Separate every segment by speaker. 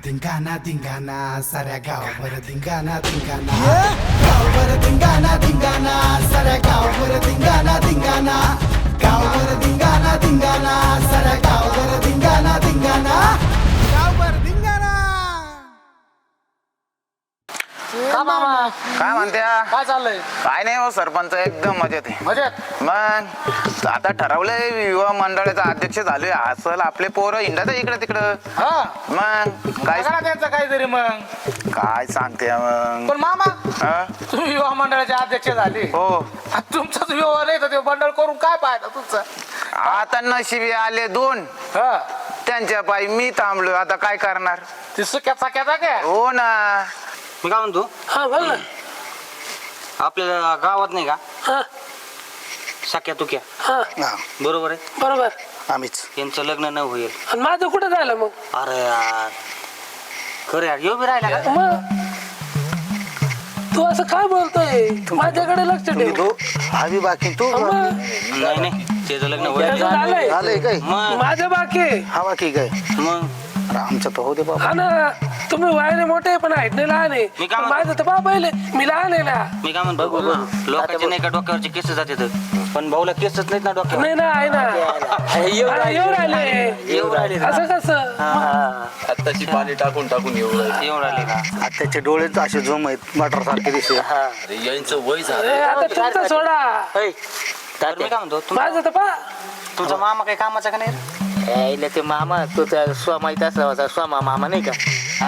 Speaker 1: धिंगाणा धिंगाणा साऱ्या गावभर धिंगाणा धिंगाणा गावभर धिंगाणा धिंगाणा साऱ्या गावभर धिंगाणा धिंगाणा गावभर धिंगाणा धिंगाणा साऱ्या गावभर धिंगाणा धिंगाणा गावभर धिंगाणा.
Speaker 2: का मामा
Speaker 3: काय म्हणत्या?
Speaker 2: काय चाललंय?
Speaker 3: काय नाही हो, सरपंच एकदम मजेत आहे.
Speaker 2: मजेत?
Speaker 3: मग आता ठरवलंय युवा मंडळाचा अध्यक्ष झालोय. असल आपले पोरं हिंडत इकडे तिकडं.
Speaker 2: हा
Speaker 3: मग काय
Speaker 2: करा त्यांचं काहीतरी मग.
Speaker 3: काय सांगते मग?
Speaker 2: पण मामा
Speaker 3: हा?
Speaker 2: तुम्ही युवा मंडळाचे अध्यक्ष झाले.
Speaker 3: हो,
Speaker 2: आणि तुमचाच युवा नाही तर ते मंडळ करून काय पाहिजे तुमचं?
Speaker 3: आता नशिबी आले दोन,
Speaker 2: हा
Speaker 3: त्यांच्या पायी मी थांबलो. आता काय करणार?
Speaker 2: ती सुक्या चाक्याचा काय?
Speaker 3: हो ना.
Speaker 4: मी काय म्हणतो,
Speaker 2: हा बोल ना.
Speaker 4: आपल्या गावात नाही का
Speaker 2: हा
Speaker 4: सख्या तुक्या,
Speaker 2: हा
Speaker 4: बरोबर आहे,
Speaker 2: बरोबर.
Speaker 3: आम्हीच.
Speaker 4: यांचं लग्न न होईल.
Speaker 2: आणि माझं कुठं झालं मग?
Speaker 4: अरे यार, खरं यार, येऊ बी राहिला का?
Speaker 2: मग तू असं काय बोलतोय? माझ्याकडे लक्ष ठेव.
Speaker 5: आम्ही बाकी तू
Speaker 2: मग
Speaker 4: नाही नाही, त्याचं लग्न
Speaker 2: त्याचं
Speaker 4: होईल.
Speaker 2: झालंय.
Speaker 5: झालंय काय
Speaker 4: मग
Speaker 2: माझं बाकी आहे.
Speaker 5: हा बाकी काय
Speaker 4: मग
Speaker 5: अरे आमचं तर होते बाबा.
Speaker 2: हा ना, तुम्ही वयाने मोठे आहे, पण हाईट नाही लहान आहे.
Speaker 4: मी काय
Speaker 2: पण
Speaker 4: म्हणतो?
Speaker 2: माझं तर बाबा पहिले मी लहान आहे ना.
Speaker 4: मी काय म्हणतो, लोकांचे नाही का डोक्यावरचे केस जातात, पण भाऊला केसच नाहीत ना डोक्यावर.
Speaker 2: नाही ना, आहे ना.
Speaker 4: येऊ
Speaker 2: अरे, येऊ राहिले.
Speaker 4: येऊ राहिले का?
Speaker 2: असं कसं?
Speaker 6: आत्ताची पाणी टाकून टाकून येऊ राहिले.
Speaker 4: येऊ राहिले का?
Speaker 5: आता त्याचे डोळे तर असे झोम आहेत मटर सारखे दिसते.
Speaker 6: अरे यांचं वय
Speaker 2: अरे,
Speaker 6: झालं.
Speaker 2: आता तुमचं सोडा.
Speaker 4: तर मी काय म्हणतो,
Speaker 2: माझं तर पा
Speaker 4: तुझा मामा काही कामाचा का नाही रे?
Speaker 7: यायला ते मामा तो त्या स्वामाईत असला होता, स्वामा मामा नाही का,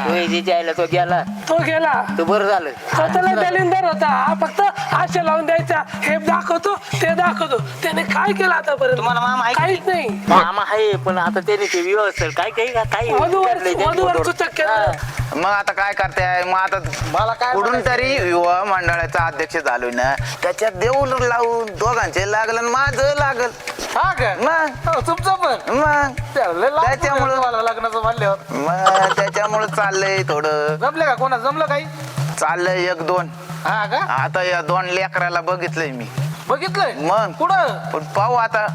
Speaker 7: तो यायच्या आयला तो गेला,
Speaker 2: तो गेला.
Speaker 7: तो बरं झालं.
Speaker 2: तो त्याला दलिंदर होता. हा फक्त आशा लावून द्यायचा, हे दाखवतो ते दाखवतो. त्याने काय केलं आतापर्यंत?
Speaker 4: तुम्हाला मामा आहे का?
Speaker 2: काहीच नाही.
Speaker 7: मामा आहे, पण आता त्याने ते व्यवस्थित काय काही काही
Speaker 2: वधूवर सूचक केलं.
Speaker 3: मग आता काय करताय? मग आता
Speaker 2: मला काय
Speaker 3: कुठून तरी युवा मंडळाचा अध्यक्ष झालोय ना, त्याच्यात देऊन लावून दोघांचे लागलं आणि माझं लागल.
Speaker 2: हा का?
Speaker 3: मग
Speaker 2: हो, तुमचं पण
Speaker 3: मग त्याच्यामुळं-
Speaker 2: मला लग्नाचं म्हणल्यावर
Speaker 3: मग त्याच्यामुळे चाललंय थोडं.
Speaker 2: जमले का? कोणा जमलं काही?
Speaker 3: चाललंय एक दोन.
Speaker 2: हा का?
Speaker 3: आता या दोन लेकराला बघितलंय मी.
Speaker 2: बघितलंय
Speaker 3: मग
Speaker 2: कुठं?
Speaker 3: पण पाहू आता,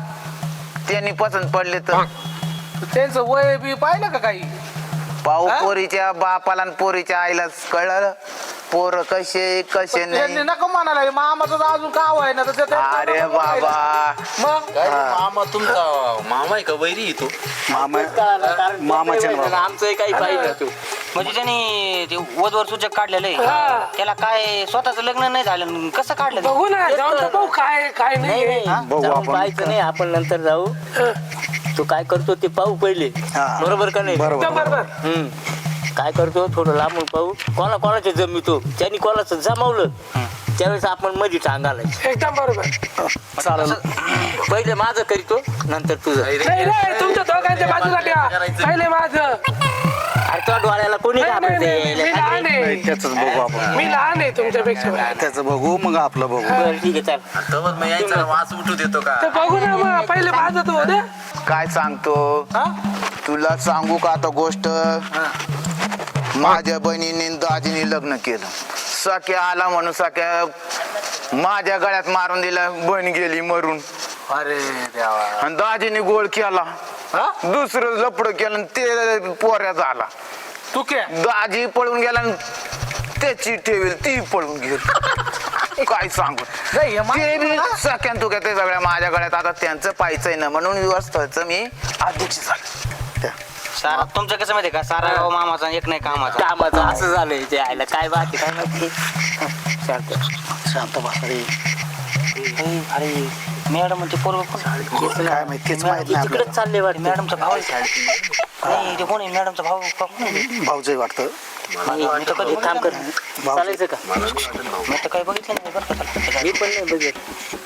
Speaker 3: त्यांनी पसंत पडले तर
Speaker 2: त्यांचं वय बी पाहिलं का काही?
Speaker 3: पाहू.
Speaker 2: हा?
Speaker 3: पोरीच्या बापाला आणि पोरीच्या आईला कळलं पोर कसे कसे
Speaker 2: त्यांनी
Speaker 3: नाही.
Speaker 2: नको म्हणायला, मामाचं तर अजून काव आहे ना, तर ते-
Speaker 3: अरे बाबा,
Speaker 2: मग
Speaker 6: काय रे मामा, तुमचा मामा आहे का वैरी येतो?
Speaker 5: मामाचे नाव.
Speaker 7: आमचं काही पाहिलं तू.
Speaker 4: म्हणजे त्यांनी ते वधूवर सूचक काढलेलं
Speaker 2: हा.
Speaker 4: आहे, त्याला काय स्वतःच लग्न नाही झालं, कसं काढलं ते?
Speaker 2: बघू ना, जाऊन तर पाहू काय काय
Speaker 7: नाही
Speaker 2: नाही.
Speaker 7: नाही,
Speaker 5: बघू
Speaker 7: जाऊन
Speaker 5: आपण.
Speaker 7: पाहायचं नाही, आपण नंतर जाऊ. तू काय करतो ते पाहू पहिले,
Speaker 5: हा.
Speaker 7: बरोबर का नाही?
Speaker 5: बरोबर
Speaker 2: बरोबर.
Speaker 7: हम्म. काय करतो थोडं लांबून पाहू, कोणाचे जमितो, त्यांनी कोणाचं जमावलं त्यावेळेस आपण मध्ये टांगालाय.
Speaker 2: एकदम बरोबर.
Speaker 5: चालेल.
Speaker 7: पहिले माझं करीतो, नंतर तुझं.
Speaker 2: नाही नाही, तुमच्या दोघांच्या बाजूला ठेवा. पहिले माझं.
Speaker 7: अरे तुझ्या डोळ्याला कोणी
Speaker 2: नाही, नाही, नाही, मी
Speaker 7: घाबरते?
Speaker 2: लहान आहे.
Speaker 5: त्याच बघू आपण.
Speaker 2: मी लहान आहे तुमच्यापेक्षा.
Speaker 5: त्याचं बघू मग आपलं बघू.
Speaker 7: बरं ठीक आहे, चाल.
Speaker 6: तवर मग यायचा वास उठू देतो का?
Speaker 2: तर बघू ना मग, पहिले माझं तर होऊ दे.
Speaker 3: काय सांगतो
Speaker 2: हा?
Speaker 3: तुला सांगू का आता गोष्ट? माझ्या बहिणीने दाजीने लग्न केलं. सख्या आला म्हणून सख्या माझ्या गळ्यात मारून दिला, बहीण गेली मरून.
Speaker 2: अरे देवा.
Speaker 3: आणि दाजीने गोळ केला,
Speaker 2: हा?
Speaker 3: दुसरं लपड केलं आणि ते पोऱ्या झाला.
Speaker 2: तू क्या?
Speaker 3: दाजी पळून गेला आणि त्याची ठेवील ती पळून गेली. काय सांगू?
Speaker 2: नाही, हे
Speaker 3: ते बी
Speaker 2: मला-
Speaker 3: सख्यान तू ते सगळ्या माझ्या गळ्यात. आता त्यांचं पाहायचंय ना, म्हणून व्यवस्थेचं मी अध्यक्ष झालो.
Speaker 4: सारा तुमचं कसं माहितीये का, सारा गाव मामाचा एक नाही कामाचा.
Speaker 7: कामाचं असं झालंय ते आयला काय बाकी काय माहिती. शांत
Speaker 5: शांत बस रे.
Speaker 4: अरे मॅडम ते पोरग
Speaker 5: काय माहिती तेच माहित नाही
Speaker 7: तिकडेच चालले वाटतं.
Speaker 4: मॅडमचा भाऊ आहे. नाही ते कोण आहे मॅडमचा भाऊ?
Speaker 5: आपल्याला. भाऊजय वाटतं.
Speaker 4: मी तर कधी
Speaker 7: एक काम कर, चालायचं का?
Speaker 4: मी तर काही बघितलं नाही बरं का त्याला.
Speaker 7: मी पण नाही बघेल.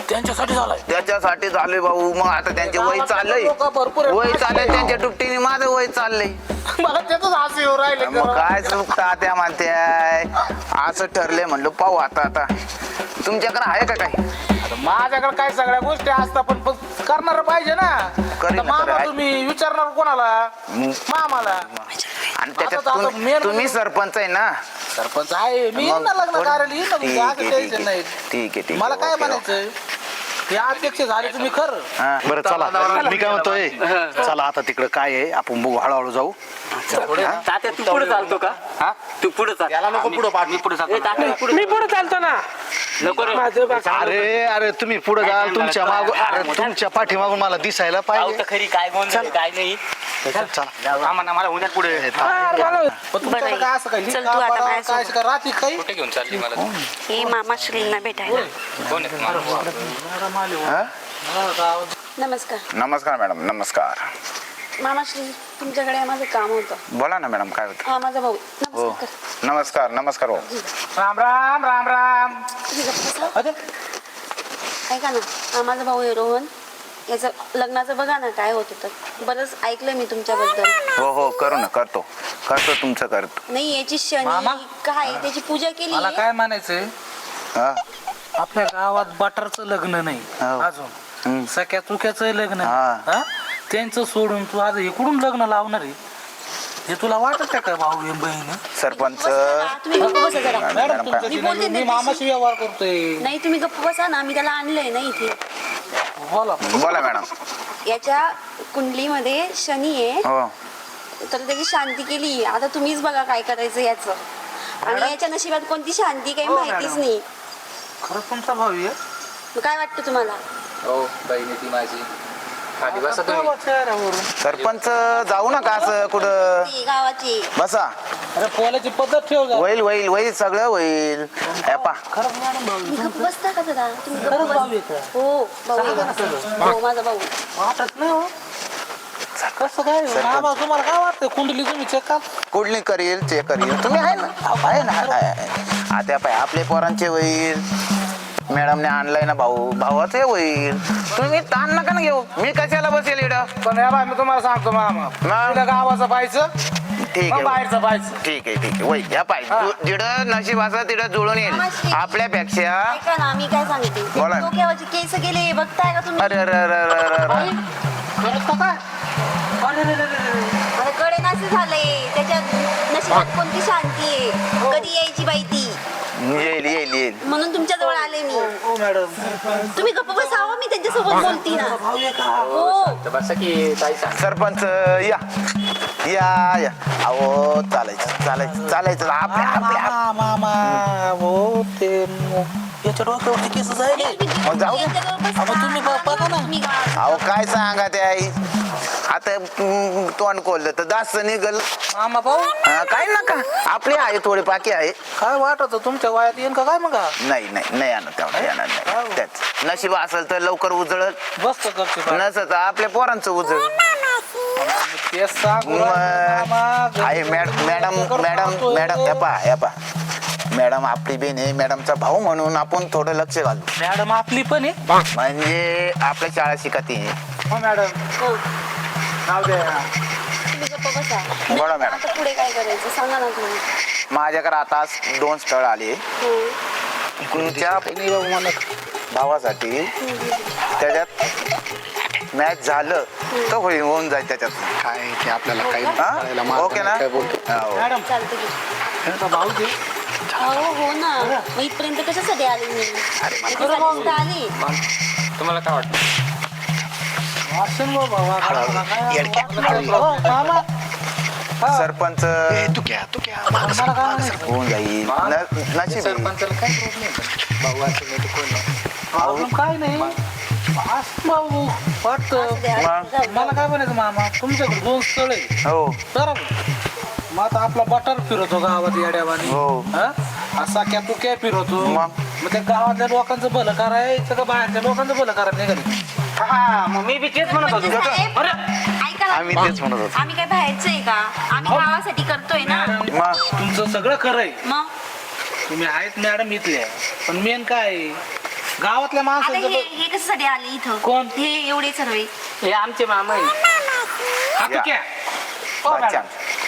Speaker 2: त्यांच्यासाठी झालाय.
Speaker 3: त्याच्यासाठी झाले भाऊ. मग आता त्यांचे वय चाललंय,
Speaker 2: लोकं भरपूर आहेत.
Speaker 3: वय चाललंय त्यांच्या दुपटीने माझं वय चाललंय.
Speaker 2: मला त्याच हसी येऊ राहिले.
Speaker 3: मग काय चुकता त्या म्हणत्याय? असं ठरलंय म्हणलं पाहू आता. आता तुमच्याकडे आहे का काही?
Speaker 2: माझ्याकडे काय सगळ्या गोष्टी असतात, पण करणार पाहिजे ना.
Speaker 3: करीन
Speaker 2: आता
Speaker 3: ना,
Speaker 2: मामा
Speaker 3: आहे.
Speaker 2: तुम्ही विचारणार कोणाला?
Speaker 3: मग.
Speaker 2: मामाला.
Speaker 3: आणि त्याच्यात
Speaker 2: आता main
Speaker 3: तुम्ही सरपंच आहे ना.
Speaker 2: सरपंच आहे मी.
Speaker 3: मग
Speaker 2: येईन ना लग्न
Speaker 3: थोडं-
Speaker 2: कार्याला येईन ना,
Speaker 3: ठीक
Speaker 2: म्हणजे
Speaker 3: आहे,
Speaker 2: असं
Speaker 3: ठीक
Speaker 2: टेन्शन
Speaker 3: आहे.
Speaker 2: नाही.
Speaker 3: ठीक आहे, ठीक आहे.
Speaker 2: मला काय
Speaker 3: ओके,
Speaker 2: म्हणायचंय,
Speaker 8: हे अध्यक्ष झाले तुम्ही खरं.
Speaker 3: हा.
Speaker 5: बरं चला मी काय म्हणतोय चला आता तिकडं काय आहे आपण बघू हळूहळू जाऊ.
Speaker 7: तात्या तू पुढे चालतो का? हा तू पुढे चाल.
Speaker 6: याला नको पुढं पाठ.
Speaker 7: मी पुढे चालतो.
Speaker 2: मी पुढे चालतो ना.
Speaker 7: नको रे.
Speaker 2: माझं बाकी.
Speaker 5: अरे तुम्ही पुढे जाल तुमच्या मागून अरे तुमच्या पाठीमागून मला दिसायला
Speaker 7: पाहू
Speaker 5: पाहिजे.
Speaker 7: तर खरी काय गोंधळ काय नाही.
Speaker 5: चला
Speaker 7: आम्हाला मला उद्या पुढे
Speaker 2: हा, मला
Speaker 8: पण तुमच्याकडे काय असं काही
Speaker 9: चल तू आता
Speaker 8: काय
Speaker 9: माझ्यासोबत.
Speaker 8: का रात्री काही
Speaker 6: कुठे घेऊन चालली मला
Speaker 9: हे मामा श्रींना भेटायला.
Speaker 6: कोण आहे
Speaker 3: हा?
Speaker 9: नमस्कार
Speaker 3: नमस्कार मॅडम नमस्कार.
Speaker 9: मामा श्री, तुमच्याकडे माझं काम होतं.
Speaker 3: बोला ना मॅडम काय होतं.
Speaker 9: हा माझा भाऊ.
Speaker 3: हो
Speaker 9: नमस्कार.
Speaker 3: नमस्कार नमस्कार हो.
Speaker 8: राम राम राम राम.
Speaker 9: तुम्ही गप्प बसा.
Speaker 8: अरे
Speaker 9: ऐका ना, हा माझा भाऊ आहे रोहन. याचं लग्नाचं बघा ना काय होत होतं. बरंच ऐकलंय मी तुमच्याबद्दल.
Speaker 3: हो हो करू ना करतो तुमचं करतो.
Speaker 9: नाही याची
Speaker 8: मामा?
Speaker 9: शनी काय त्याची पूजा केली
Speaker 8: मला काय म्हणायचंय
Speaker 3: हा
Speaker 8: आपल्या गावात बटरचं लग्न नाही
Speaker 3: हो.
Speaker 8: अजून सख्या चुक्याचं लग्न आहे.
Speaker 3: हा.
Speaker 8: हा? त्यांचं सोडून तू आज इकडून लग्न लावणार आहे हे तुला वाटत का भाऊ हे बहीण?
Speaker 3: सरपंच
Speaker 9: तुम्ही गप्प बसा जरा.
Speaker 3: मॅडम,
Speaker 8: मॅडम
Speaker 3: काय?
Speaker 8: तुमच्याशी
Speaker 9: मी बोलते
Speaker 8: नाही, मी
Speaker 9: ना
Speaker 8: मामाशी व्यवहार करतोय.
Speaker 9: नाही तुम्ही गप्प बसा ना. मी त्याला आणलंय ना इथे.
Speaker 8: बोला
Speaker 3: बोला मॅडम.
Speaker 9: याच्या कुंडलीमध्ये शनी आहे.
Speaker 3: हो
Speaker 9: तर त्याची शांती केली. आता तुम्हीच बघा काय करायचं याचं. आणि याच्या नशिबात कोणती शांती काही माहितीच नाही.
Speaker 8: खरं तुमचा भाऊ आहे?
Speaker 9: मग काय वाटतं तुम्हाला?
Speaker 6: हो बहिणी ती माझी. खाली बसा
Speaker 8: काय
Speaker 6: तुम्ही.
Speaker 8: वाटतं चेहऱ्यावरून?
Speaker 3: सरपंच जाऊ नका असं कुठं.
Speaker 9: ती गावाची.
Speaker 3: बसा
Speaker 8: अरे बोलायची पद्धत ठेव जरा.
Speaker 3: होईल होईल होईल सगळं होईल. यापा
Speaker 8: खरंच मॅडम भाऊ आहे.
Speaker 9: तुम्ही गप्प बसता का जरा? तुम्ही गप्प
Speaker 8: खरंच
Speaker 9: बस.
Speaker 8: भाऊ आहे का?
Speaker 9: हो भाऊ आहे. हो माझा भाऊ.
Speaker 8: वाटत नाही हो. कसं काय मामा तुम्हाला काय वाटतं कुंडली तुम्ही चेक का?
Speaker 3: कुठली करील चेक करील तुम्ही आहे ना आहे ना आहे. आता पाय आपले पोरांचे होईल. मॅडमने आणलाय ना भावाचे होईल. तुम्ही ताण नका ना घेऊ. मी कशाला बसेल इकडं.
Speaker 8: पण या बाय मी तुम्हाला सांगतो मामा पहिलं गावाचं पाहायचं
Speaker 3: ठीक
Speaker 8: मग
Speaker 3: आहे
Speaker 8: बाहेरचं पाहायचं.
Speaker 3: ठीक आहे होईल. या पाय जिडं नशीब असं तिथं जुळून येईल. आपल्यापेक्षा
Speaker 9: ऐका ना मी काय सांगते.
Speaker 3: बोला.
Speaker 9: डोक्यावरची केस गेले बघताय का तुम्ही?
Speaker 3: अरे अरे अरे अरे अरे अरे.
Speaker 8: खरंच का काय? अरे रे रे रे रे.
Speaker 9: मला कडे नासे झालंय. त्याच्या नशिबात कोणती शांती आहे. कधी यायची बाई ती.
Speaker 3: येईल येईल येईल.
Speaker 9: म्हणून तुमच्या जवळ आले मी.
Speaker 8: हो मॅडम
Speaker 9: तुम्ही गप्प बसावं. मी त्यांच्यासोबत बोलती ना.
Speaker 8: भाऊ आहे का?
Speaker 9: हो
Speaker 6: तर बसा की ताई सांग.
Speaker 3: सरपंच या या या. अहो चालायचं आपल्या आपल्या
Speaker 8: मामा हो ते याच्या डोक्यावरती केस जाईल.
Speaker 3: मग जाऊ दे.
Speaker 8: तुम्ही बघा ना.
Speaker 3: अहो काय सांगा ते आई. आता तोंड खोललं तर दास निघल.
Speaker 8: मामा भाऊ
Speaker 3: काय नका आपले आहे थोडे पाकी आहे.
Speaker 8: काय वाटत तुमच्या वयात येईन का काय मग?
Speaker 3: नाही आणत तेवढं येणार नाही. त्याच नशीब असेल तर लवकर उजळत
Speaker 8: बसतो करते बा.
Speaker 3: नसत आपल्या पोरांचं उजळ.
Speaker 8: तेच सांग
Speaker 3: आहे मॅडम या मॅडम आपली बेन आहे. मॅडमचा भाऊ म्हणून आपण थोडं लक्ष घालू.
Speaker 8: मॅडम आपली पण आहे.
Speaker 3: म्हणजे आपल्या शाळा शिकते.
Speaker 8: हो मॅडम
Speaker 9: हो
Speaker 8: नाव द्या.
Speaker 9: तुम्ही गप्प बसा.
Speaker 3: बोला मॅडम.
Speaker 9: आता पुढे काय करायचं सांगा ना तुम्ही.
Speaker 3: माझ्याकडे आता 2 स्थळ आले
Speaker 9: हो
Speaker 3: तुमच्या भावासाठी. त्याच्यात मॅच झालं तर होऊन जाईल त्याच्यात.
Speaker 5: काय ते आपल्याला काही
Speaker 3: हा?
Speaker 5: कळायला मार्ग
Speaker 3: ओके ना?
Speaker 5: नाही, काय बोलतो.
Speaker 3: हो.
Speaker 8: मॅडम
Speaker 9: चालतं की.
Speaker 8: त्यांचा भाऊ दे.
Speaker 9: हो ना. मग इथपर्यंत कशासाठी आले मी? त्याच्यासाठीच तर आले.
Speaker 6: तुम्हाला काय वाटतं?
Speaker 8: वाचन गो बाबा.
Speaker 5: येडक्या.
Speaker 8: हो, मामा
Speaker 3: सरपंच
Speaker 5: तू क्या
Speaker 8: मला काय म्हणायचं?
Speaker 3: होऊन जाईल. नशीब आहे.
Speaker 6: सरपंचाला काय प्रॉब्लेम? भाऊ असं नाही तर कोण नाही.
Speaker 8: प्रॉब्लेम काय नाही असं भाऊ वाटतं.
Speaker 9: असू द्या.
Speaker 3: मग?
Speaker 9: जाऊ.
Speaker 8: मला काय म्हणायचं मामा तुमच्याकडे 2 स्थळ आहे
Speaker 3: हो
Speaker 8: बरोबर. मग आता आपला बटर फिरवतो गावात येड्यावानी.
Speaker 3: हो.
Speaker 8: असा क्या तू काय फिरवतो.
Speaker 3: मग?
Speaker 8: मग त्या गावातल्या लोकांचं भलं करायचं का बाहेरच्या लोकांचं भलं करायचं निघाली.
Speaker 7: हा मग मी बी तेच म्हणत होतो.
Speaker 9: साहेब, ऐका ना.
Speaker 5: आम्ही तेच म्हणत होतो.
Speaker 9: आम्ही काय बाहेरचं आहे का? आम्ही गावासाठी करतोय ना.
Speaker 3: मग
Speaker 8: तुमचं सगळं खरं आहे.
Speaker 9: मग
Speaker 8: तुम्ही आहेत मॅडम इथल्या पण मेन काय आहे? गावातल्या
Speaker 9: आता
Speaker 8: माणसांचं
Speaker 9: हे कशासाठी आले इथं?
Speaker 8: कोण?
Speaker 9: हे एवढे सर्व.
Speaker 7: हे आमचे मामा आहे.
Speaker 8: हा तू क्या? हो, मॅडम.
Speaker 3: बच्चा.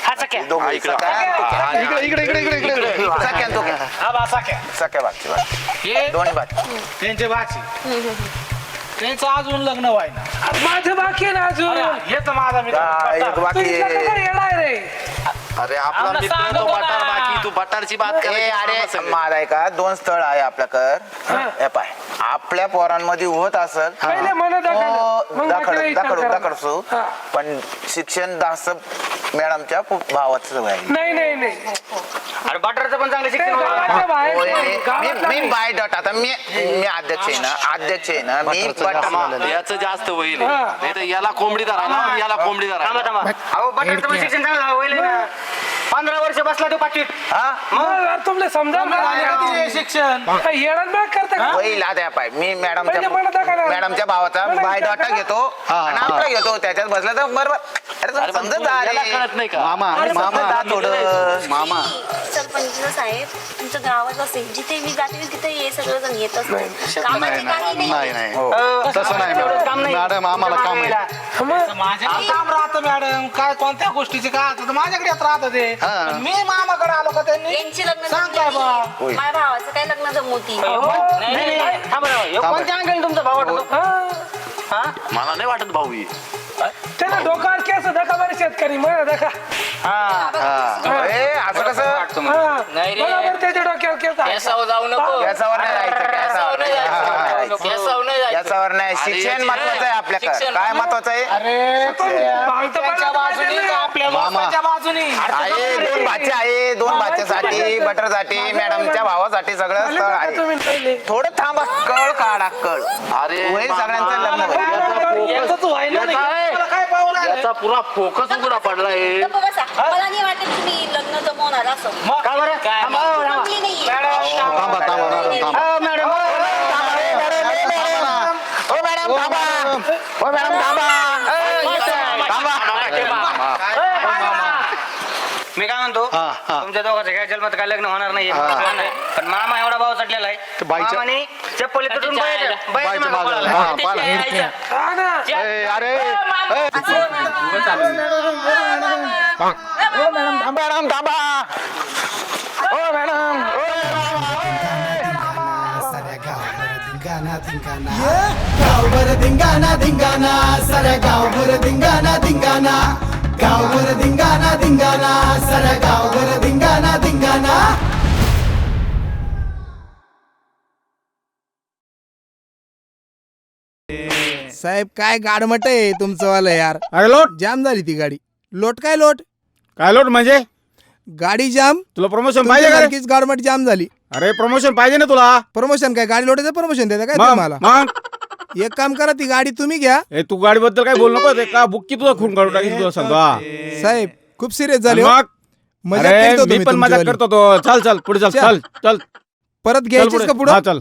Speaker 7: हा सख्या.
Speaker 3: दोघं इकडं. सख्यान तो क्या?
Speaker 8: हा बा सख्या.
Speaker 3: सख्या बागची बाग.
Speaker 8: हे
Speaker 3: दोन्ही बाग.
Speaker 8: त्यांचे बाची त्यांचं अजून लग्न व्हायना.
Speaker 2: माझं बाकी आहे ना अजून.
Speaker 8: हे तर माझा मित्र.
Speaker 3: एक
Speaker 2: तू
Speaker 3: बाकी
Speaker 2: इथला
Speaker 3: आहे.
Speaker 2: कसा येणार रे?
Speaker 6: अरे आपला
Speaker 7: आम्हाला
Speaker 6: मित्र तो
Speaker 7: सांगतो
Speaker 6: बटार
Speaker 7: ना.
Speaker 6: बाकी तू बटारची बात
Speaker 3: ए, अरे
Speaker 6: करायची.
Speaker 3: माझा आहे का 2 स्थळ आहे आपल्याकडं. हे पाय आपल्या पोरांमध्ये होत असल
Speaker 2: पहिले मला दाखल, मग बाकीला विचार करा.
Speaker 3: दाखडसो
Speaker 2: हा.
Speaker 3: पण शिक्षण दास मॅडमच्या भावाचं आहे.
Speaker 2: नाही
Speaker 4: अरे बटरचं पण चांगलं
Speaker 2: ते
Speaker 4: शिक्षण होतं.
Speaker 2: गावाच्या बाहेर
Speaker 3: होय,
Speaker 2: गावातला
Speaker 3: मी
Speaker 2: नाही.
Speaker 3: बायोडाटा आता मी अध्यक्ष आहे ना मी
Speaker 10: याचं जास्त होईल
Speaker 2: हा.
Speaker 10: नाही तर याला कोंबडी धरा याला कोंबडी
Speaker 4: थांबा
Speaker 10: धरा
Speaker 4: थांबा अहो बटरचं पण शिक्षण चांगलं होईल ना 15 वर्ष बसला तो 5वीत.
Speaker 3: हा
Speaker 2: मग यार तुमले समजा
Speaker 8: शिक्षण
Speaker 2: येणार बॅग करता का
Speaker 3: होईल आता पाय मी
Speaker 2: पहिले मला दाखवा.
Speaker 3: मॅडमच्या भावाचा
Speaker 2: मला
Speaker 3: बायोडाटा
Speaker 2: विचार
Speaker 3: घेतो आणि आपला घेतो त्याच्यात बसला तर बरोबर अरे
Speaker 10: अरे पण
Speaker 3: समजत
Speaker 10: तुला याला
Speaker 3: रे
Speaker 10: कळत नाही का
Speaker 5: मामा थोडं मामा
Speaker 9: सरपंच साहेब तुमचं गावात असेल जिथे मी जाते तिथे हे सगळं जण येत असतं कामाचे काही
Speaker 5: नाही
Speaker 9: नाही
Speaker 5: नाही तसं नाही
Speaker 4: तेवढंच काम नाही.
Speaker 5: मॅडम आम्हाला काम आहे
Speaker 2: मग
Speaker 8: माझ्या काम राहतं मॅडम काय कोणत्या गोष्टीचे काय असतं माझ्याकडे राहतं ते
Speaker 5: हा.
Speaker 8: पण मी मामाकडे आलो का त्यांनी
Speaker 9: यांची लग्न
Speaker 8: सांग काय बा
Speaker 9: जमवली. माझ्या भावाचं काय लग्न जमवती
Speaker 4: नाही थांबा थांबा हे कोणत्या अंगाने तुमचा भाव वाटतो हा
Speaker 10: मला नाही वाटत भाऊ ही
Speaker 2: त्याला डोक्यावर केस दाखा बरं शेतकरी मला दाखा
Speaker 3: असं कसं
Speaker 7: नाही रे.
Speaker 2: बरोबर त्याच्या डोक्यावर केस आहे.
Speaker 7: केसावर जाऊ नको
Speaker 3: याच्यावर नाही राहायचं
Speaker 7: केसावर नाही जायचं. केसावर नाही जायचं.
Speaker 3: याच्यावर नाही शिक्षण महत्वाचं आहे आपल्याकडे
Speaker 7: शिक्षण
Speaker 3: काय महत्वाचं आहे
Speaker 2: भांगतं
Speaker 8: त्यांच्या
Speaker 2: पडलं
Speaker 8: बाजूनी
Speaker 2: पाहिजे
Speaker 8: का
Speaker 2: ना.
Speaker 8: आपल्या
Speaker 5: मामा.
Speaker 8: लोकांच्या बाजूनी
Speaker 3: आहे दोन भाचे आहे दोन भाच्यासाठी बटरसाठी मॅडमच्या भावासाठी सगळं
Speaker 2: आले
Speaker 3: स्थळ
Speaker 2: बघा
Speaker 3: आहे
Speaker 2: तुम्ही पहिले.
Speaker 3: थोडं थांबा कळ काढा कळ
Speaker 10: अरे
Speaker 3: होईल सगळ्यांचं लग्न होईल.
Speaker 8: याचं तू आहे ना नाही. मला काय पाहून आलं?
Speaker 10: याचा पुरा फोकस उघडा पडलाय
Speaker 9: गप्प बसा. मला नाही वाटत तुम्ही लग्न जमवणार असं
Speaker 4: का बरं थांबा, हो, थांबा.
Speaker 9: जमली नाहीये.
Speaker 5: थांबा मॅडम थांबा
Speaker 4: हो, मॅडम हो.
Speaker 3: ओ मॅडम थांबा ओ मॅडम
Speaker 4: मी काय म्हणतो
Speaker 5: हा.
Speaker 4: तुमच्या दोघांचं काय जन्मात काय लग्न होणार नाही पण मामा एवढा भाव चटलेला आहे
Speaker 5: बाईच्या-
Speaker 4: मामाने चप्पल तुटून
Speaker 5: बाईच्या मागं.
Speaker 4: पळाला.
Speaker 5: हा, पाला.
Speaker 2: हा ना.
Speaker 5: ए, अरे ए,
Speaker 3: मॅडम थांबा ओ मॅडम
Speaker 1: साऱ्या गावभर धिंगाणा धिंगाणा गावभर धिंगाणा धिंगाणा साऱ्या गावभर धिंगाणा धिंगाणा गावभर धिंगाणा धिंगाणा साऱ्या गावभर धिंगाणा धिंगाणा
Speaker 11: साहेब काय गाडमट आहे तुमचं वाला यार
Speaker 12: अरे लोट
Speaker 11: जाम झाली ती गाडी लोट काय लोट
Speaker 12: काय लोट म्हणजे
Speaker 11: गाडी जाम
Speaker 12: तुला प्रमोशन पाहिजे का रे?
Speaker 11: तुमची गाडमट जाम झाली
Speaker 12: अरे प्रमोशन पाहिजे ना तुला
Speaker 11: प्रमोशन काय गाडी लोटायचं प्रमोशन देता काय
Speaker 12: मग
Speaker 11: तुम्हाला
Speaker 12: मग
Speaker 11: एक काम करा ती गाडी तुम्ही घ्या
Speaker 12: ए, तू गाडी बद्दल काय बोल नको ते का बुक्की तुझा खून काढून टाकीन तुला सांगतो हा.
Speaker 11: साहेब खूप सिरियस झाले हो.
Speaker 12: मग
Speaker 11: मजाक
Speaker 12: अरे
Speaker 11: करतो
Speaker 12: मी
Speaker 11: तुम्ही
Speaker 12: पण मजाक
Speaker 11: तुमचीवाली.
Speaker 12: करतो तो चल चल पुढे चल
Speaker 11: चल.
Speaker 12: चल चल
Speaker 11: परत
Speaker 12: चल
Speaker 11: घ्यायचीच का
Speaker 12: पुढे. हा
Speaker 11: पुढे
Speaker 12: चल